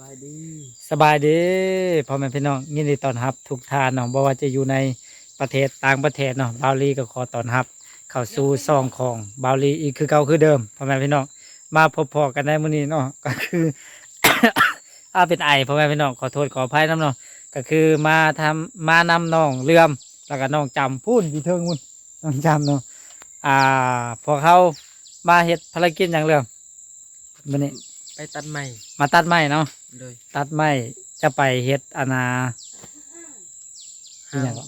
บายดีสบายดีพ่อแม่พี่น้องยินดีต้อนรับทุกท่านเนาะบ่ว่าจะอยู่ในประเทศต่างประเทศเนาะบาวลีก็ขอต้อนรับเข้าสู่ซองของบาวลีอีกคือเก่าคือเดิมพ่อแม่พี่น้องมาพบพอกันในมื้อนี้เนาะก็คือ เป็นไอพ่อแม่พี่น้องขอโทษขออภัยน้ำเนาะก็คือมานำน้องเลื่อมแล้วก็น้องจำพูดอยู่เทิงมุ่นน้องจำเนาะพอเขามาเฮ็ดภารกิจอย่างเรื่องมื้อนี้ไปตัดใหม่มาตัดไม้เนาะเลยตัดไม้จะไปเฮ็ดอห้างหยังก็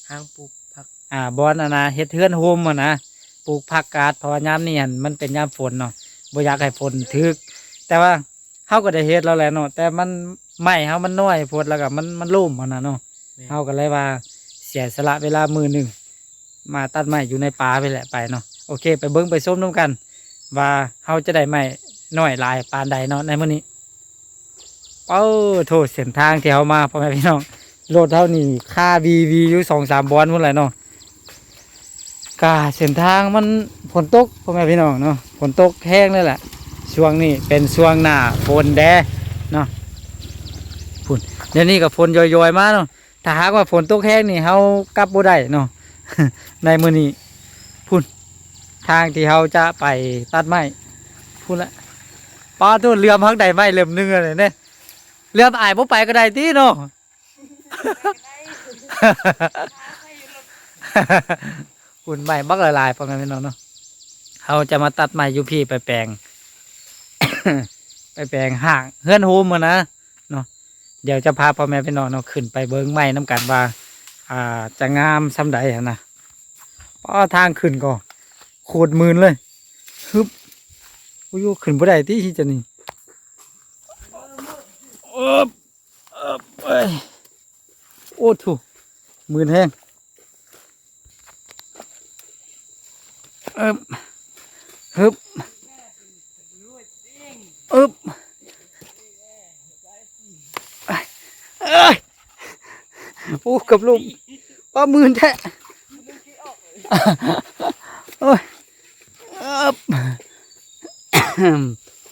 ห้างปลูกผักบอนเฮ็ดเฮือนโฮมนะปลูกผักกาดเพราะว่ายามนี้หั่นมันเป็นยามฝนเนาะบ่อยากให้ฝนถึกแต่ว่าเฮาก็ได้เฮ็ดแล้วแหละเนาะแต่มันไม้เฮามันน้อยโพดแล้วก็มันลุ่มเนาะเฮาก็เลยว่าเสียสละเวลามื้อหนึงมาตัดไม้อยู่ในป่าไปแหละไปเนาะโอเคไปเบิ่งไปชมนํกัน ว่าเฮาจะได้ไม้น้อยหลายปานใดเนาะในมื้อนี้โทษเส้นทางที่เฮามาพ่อแม่พี่น้องรถเท่านี้ค่าวีอยู่2-3บอนพุ่นแหละเนาะกาเส้นทางมันฝนตกพ่อแม่พี่น้องเนาะฝนตกแห้งเลยแหละช่วงนี้เป็นช่วงหน้าฝนแดดเนาะพุ่นเดี๋ยวนี้ก็ฝนย่อยๆมาเนาะถ้าหากว่าฝนตกแห้งนี่เฮากลับบ่ได้เนาะ ในมื้อนี้พุ่นทางที่เฮาจะไปตัดไม้พุ่นละป้าตัวเรือพักใดไม้เล่มนึงเลยเนี่ยเรืออายบ่ไปก็ได้ติเนาะ หุ่นใหม่บักละลายพ่อแม่พี่น้องเนาะเขาจะมาตัดไม้ยูพี่ไปแปลง ไปแปลงห่างเฮือนโฮมนะเนาะเดี๋ยวจะพาพ่อแม่พี่น้องเนาะขึ้นไปเบิ้งไม้น้ำกันว่าจะงามซ้ำใดนะป้อทางขึ้นก็โคตรมืนเลยฮึบอุ้ยขึ้นบ่ได้ที่จะนี่เอ้ยโอ้ถูมืนแห้งฮึบอึบเอ้ยโอ้กับลูกป้ามืนแท้โอ้ย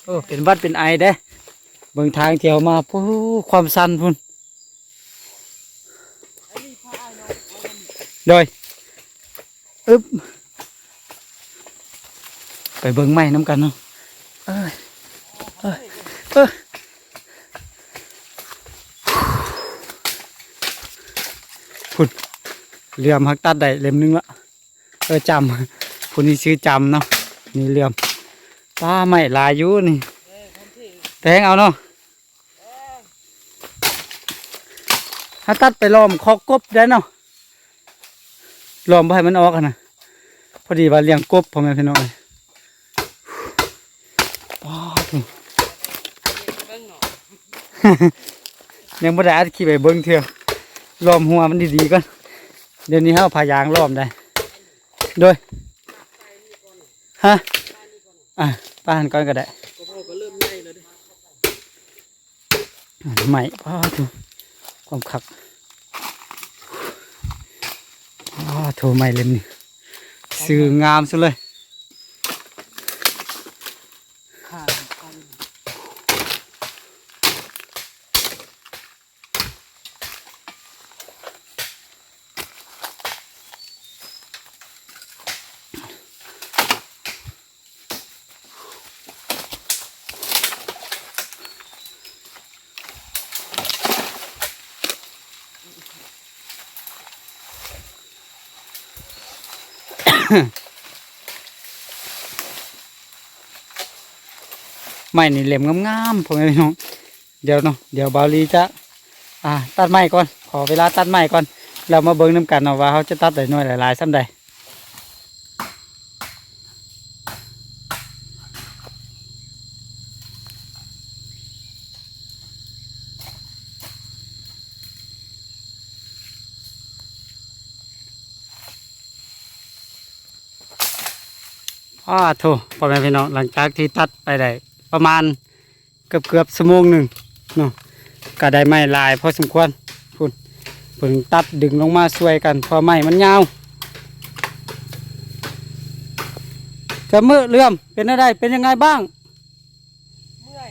โอ้เป็นวัดเป็นไอเด้เบิ่งทางเที่ยวมาปูความสันพุ่นโดยอึบไปเบิ่งไม้น้ำกันเนาะเอ้ยเอ้ยเอ้ยพุ่นเหลี่ยมหักตัดได้เล่มนึงละจำพุ่นนี้ชื่อจำเนาะนี่เหลี่ยมป้าไม้ลายอยู่นี่แทงเอาเนาะถ้าตัดไปล้อมคอกบได้เนาะล้อมไปให้มันออกนะพอดีว่าเลี้ยงกบพ่อแม่พี่น้องเลยยังไม่ได้อัดขี้ไปเบิ้งเถื่อล้อมหัวมันดีๆก่อนเดี๋ยวนี้เขาพายางล้อมได้โดยฮะป้านก่อนก็ได้ก็เริ่มใหญ่แล้วดิใหม่ป้าถูความขักโทรใหม่เล่มนี่สื่องามสุดเลยไม้นี่เล่มงามๆพ่อแม่พี่น้องเดี๋ยวเนาะเดี๋ยวบาวลีจะตัดไม้ก่อนขอเวลาตัดไม้ก่อนแล้วมาเบิ่งน้ำกันเนาะว่าเขาจะตัดได้น้อยหลายๆซ้ำใดโถพ่อแม่พี่น้องหลังจากที่ตัดไปได้ประมาณเกือบชั่วโมงหนึ่งเนาะก็ได้ไม้ลายพอสมควรพุ่นเพิ่งตัดดึงลงมาช่วยกันพอไม้มันยาวจะมือเลื่อมเป็นอะไรเป็นยังไงบ้าง เมื่อย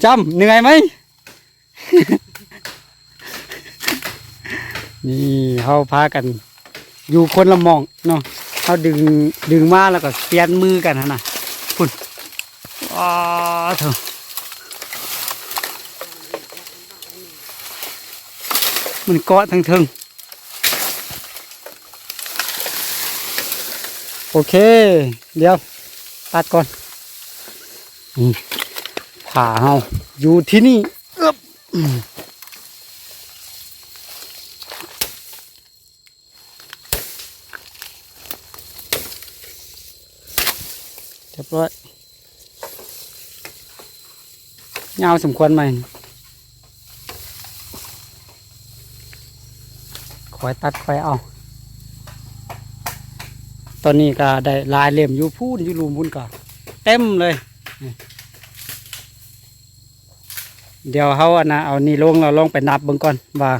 จำเหนื่อยไหม นี่เขาพากัน อยู่คนละหมองเนาะเขาดึงมาแล้วก็เปลี่ยนมือกันนะพุ่นว้าเถอะมันเกาะทั้งเทิงโอเค เดี๋ยวตัดก่อนนี่ผ่าเฮาอยู่ที่นี่เอ๊บเรียบร้อยยาวสมควรไหมคอยตัดคอยเอา ตอนนี้ก็ได้ลายเล่มอยู่พูนอยู่รูมพูนก็เต็มเลยเดี๋ยวเขาอะนะเอานี่ลงเราลงไปนับเบิ่งก่อนว่า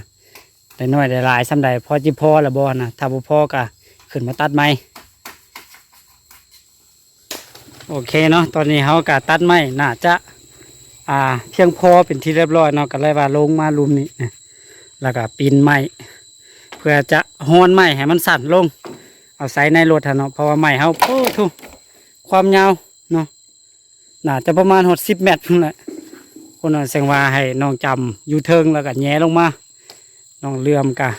ได้น้อยได้หลายซ้ำใดพอจิพอละบ่นะถ้าบ่พอก็ขึ้นมาตัดไม้โอเคเนาะตอนนี้เขาก็ตัดไม้น่าจะเพียงพอเป็นที่เรียบร้อยเนาะก็เลยว่าลงมาลุมนี้แล้วก็ปีนไม้เพื่อจะฮ้อนไม้ให้มันสั่นลงเอาใส่ในรถเนาะเพราะว่าไม้เขาโอ้ทุความยาวเนาะน่าจะประมาณ60 เมตรนั่นแหละคนนั้นแสงว่าให้น้องจำอยู่เทิงแล้วก็แย่ลงมาน้องเลื่อมกะ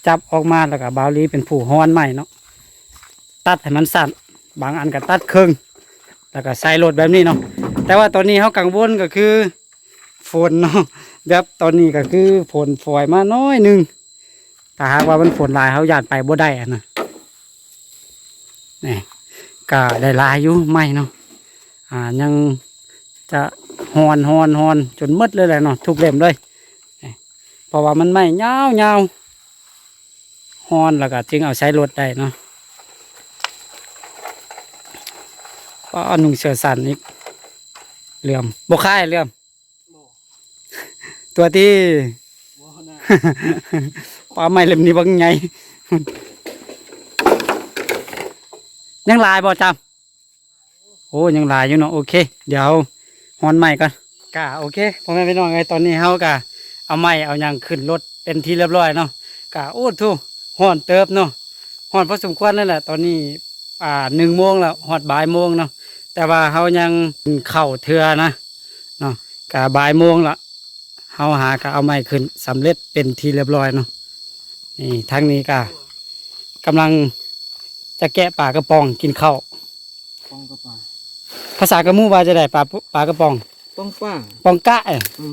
จับออกมาแล้วก็บาวลีเป็นผู้ฮ้อนไม้เนาะตัดให้มันสั่นบางอันก็ตัดครึ่งแล้วก็ใส่รถแบบนี้เนาะแต่ว่าตอนนี้เขากังวลก็คือฝนเนาะแบบตอนนี้ก็คือฝนฝอยมาน้อยหนึ่งถ้าหากว่ามันฝนลายเขาหยาดไปบ่ได้อะนะนี่ก็ได้ลายอยู่ไม่เนาะยังจะฮอนจนมืดเลยแหละเนาะทุกเล่มเลยเพราะว่ามันไม่ยาวฮอนแล้วก็จึงเอาใช้รถได้เนาะก็เอาหนุ่งเสื้อสันอีกเหลื่อมบกค่ายเหลื่อมตัวที่ ปลาไม่เล่มนี้บังไง ยังลายบ่จำโอ้ยังลายอยู่เนาะโอเคเดี๋ยวฮอนไม้ก่อนกะโอเคพ่อแม่พี่น้องไงตอนนี้เฮากะเอาไม้เอาหยังขึ้นรถเป็นที่เรียบร้อยเนาะกะโอ้ทุฮ้อนเติบเนาะฮ้อนพอสมควรนั่นแหละตอนนี้1 โมงแล้วฮอดบ่ายโมงเนาะแต่ว่าเฮายังเข้าเทือนะเนาะกะบ่ายโมงละเฮาหากะเอาไม้ขึ้นสำเร็จเป็นที่เรียบร้อยเนาะนี่ทางนี้กะกำลังจะแกะปลากระป๋องกินข้าว ป้องกระป๋า ภาษากระมูว่าจะได้ปลากระป๋อง ป้องป้า ปองกะ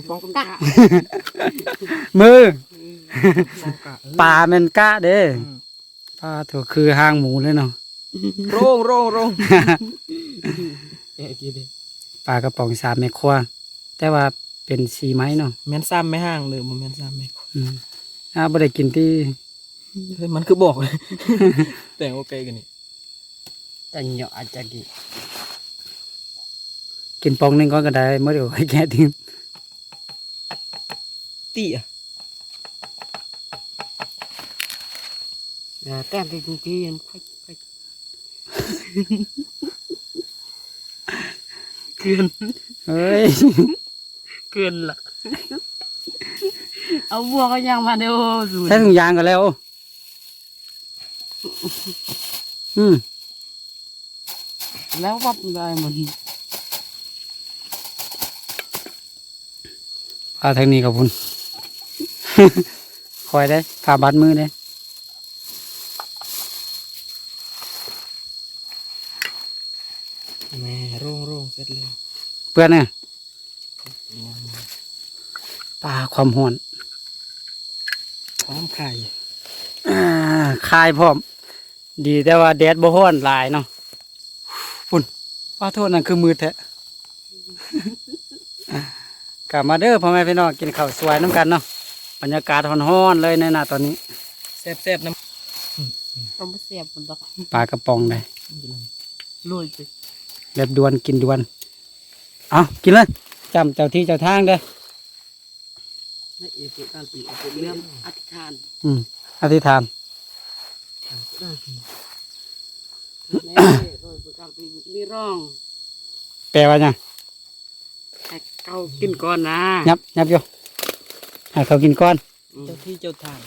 ป้องกะ มือ ป้องกะ ปลาเป็นกะเด้ปลาถั่วคือหางหมูเลยเนาะ โรงกี่ดิ ปลากระป๋อง3 เมตรครัวแต่ว่าเป็น4 ไม้เนาะ แม่นซ้ำไม่ห่างเลยมันแม่นซ้ำไม่ บ่ได้กินที่ มันคือบอกเลย แต่โอเคกันนี่ แต่เหยาะอาจจะกินปองหนึงก่อนก็ได้เมื่อเดี๋ยวให้แกะทิ้ง ตีอ่ะ แต้มที่จริงๆยังค่อย เกิน เฮ้ย เกินละ เอาบัวก็ยังมาเดียวสู ใช้ถุงยางก็แล้วอืม แล้ววับได้มัน ปลาทางนี้กับคุณ คอยได้ผ่าบัดมือได้ แม่โรงเสร็จเลย เพื่อนเนี่ยปลาความห่อน พร้อมไข่ คายพร้อม ดีแต่ว่าแดดบ่ฮ้อนหลายเนาะปุ่นปลาโทษนั่นคือมือแท้ กลับมาเด้อพ่อแม่พี่น้องกินข้าวสวยน้ำกันเนาะบรรยากาศฮ้อนๆเลยในตอนนี้ แซ่บๆน้ ต้องเสียบมันดอก ปลากระป๋องเลย ลุยไป แบบดวนกินดวนเอากินเลยจำเจ้าที่เจ้าทางเด้อ ในเอเปกันปีเรื่องอธิษฐาน อธิษฐาน แม่โดยประการปีนี่ร้อง แปลว่าไง ให้เขากินก่อนนะ ยับอยู่ให้เขากินก่อน เจ้าที่เจ้าทาง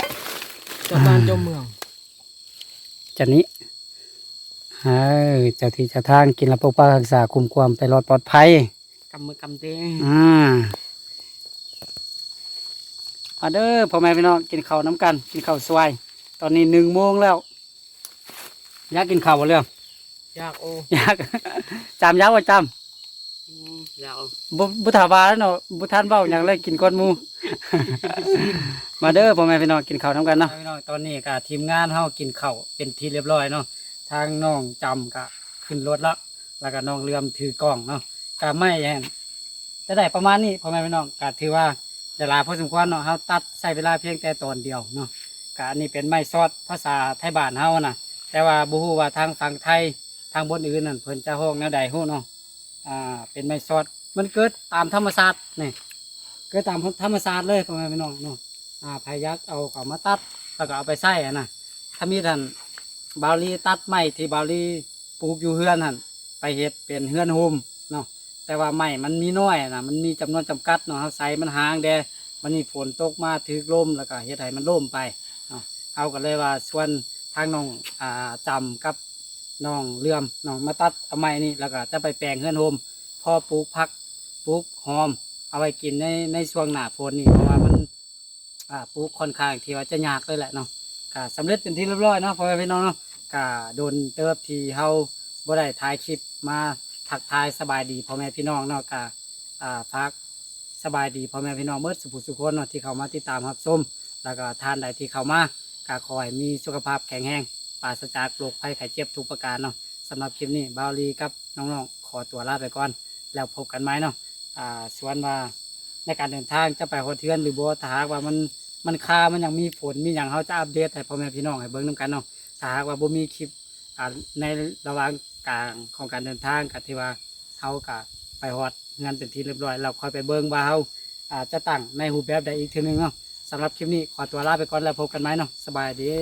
เจ้าบ้านเจ้าเมือง จากนี้เจ้าที่เจ้าทางกินแล้วปกปักรักษาคุ้มความไปรอดปลอดภัย กำมือกำเตง มาเด้อพ่อแม่พี่น้องกินข้าวน้ำกันกินข้าวสวยตอนนี้1 โมงแล้วอยากกินข้าวบ่เรื่อง อยากโอ้ อยาก จำยากว่าจ อยาก ำบุถาวาแล้วเนาะบุทานเบ้าอย่างไรกินก้อนหมู มาเด้อพ่อแม่พี่น้องกินข้าวน้ำกันเนาะพี่น้องตอนนี้ก็ทีมงานเฮากินข้าวเป็นที่เรียบร้อยเนาะทางน้องจำก็ขึ้นรถแล้วก็น้องเลื่อมถือกล้องเนาะก็ไม่แย่งจะได้ประมาณนี้พ่อแม่พี่น้องก็ถือว่าเวลาพอสมควรเนาะเฮาตัดใช้เวลาเพียงแต่ตอนเดียวเนาะก็อันนี้เป็นไม้ซอดภาษาไทยบ้านเฮานะแต่ว่าบ่ฮู้ว่าทางฝั่งไทยทางบนอื่นนั่นเพิ่นจะฮ้องแนวใดฮู้เนาะเป็นไม้ซอดมันเกิดตามธรรมชาตินี่เกิดตามธรรมชาติเลยพ่อแม่พี่น้องเนาะพายักเอาเขามาตัดแล้วก็เอาไปใส่นะถ้ามีท่านบาวลีตัดไม้ที่บาวลีปลูกอยู่เฮือนนั่นไปเฮ็ดเป็นเฮือนโฮมเนาะแต่ว่าไม้มันมีน้อยนะมันมีจำนวนจำกัดเนาะเฮาใส่มันห่างแดมันมีฝนตกมาถือลมแล้วก็เฮ็ดให้มันล่มไปเนาะเอาก็เลยว่าส่วนทางน้องจำกับน้องเลื่อมน้องมาตัดเอาไม้นี่แล้วก็จะไปแปลงเฮือนโฮมพอปลูกผักปลูกหอมเอาไว้กินในช่วงหน้าฝนนี่เพราะว่ามันปลูกค่อนข้างที่ว่าจะยากเลยแหละเนาะก็สำเร็จเป็นที่เรียบร้อยเนาะพ่อแม่พี่น้องเนาะก็โดนเติบที่เฮาบ่ได้ถ่ายคลิปมาทักทายสบายดีพ่อแม่พี่น้องเนาะก็พักสบายดีพ่อแม่พี่น้องเมื่อสุขคนเนาะที่เขามาติดตามรับชมแล้วก็ทานใดที่เขามาก็ขอให้มีสุขภาพแข็งแรงปราศจากโรคภัยไข้เจ็บทุกประการเนาะสำหรับคลิปนี้บาวลีกับน้องๆขอตัวลาไปก่อนแล้วพบกันไหมเนาะส่วนว่าในการเดินทางจะไปฮอดเทือนหรือบ่ถ้าหากว่ามันคามันยังมีฝนมีอย่างเขาจะอัปเดตให้พ่อแม่พี่น้องให้เบิ่งนำกันเนาะถ้าหากว่าบ่มีคลิปในระหว่างกลางของการเดินทางกับที่ว่าเขาก็ไปฮอดงานเป็นที่เรียบร้อยเราค่อยไปเบิ่งว่าเขาจะตั้งในรูปแบบใดอีกทีหนึงเนาะสำหรับคลิปนี้ขอตัวลาไปก่อนแล้วพบกันไหมเนาะสบายดี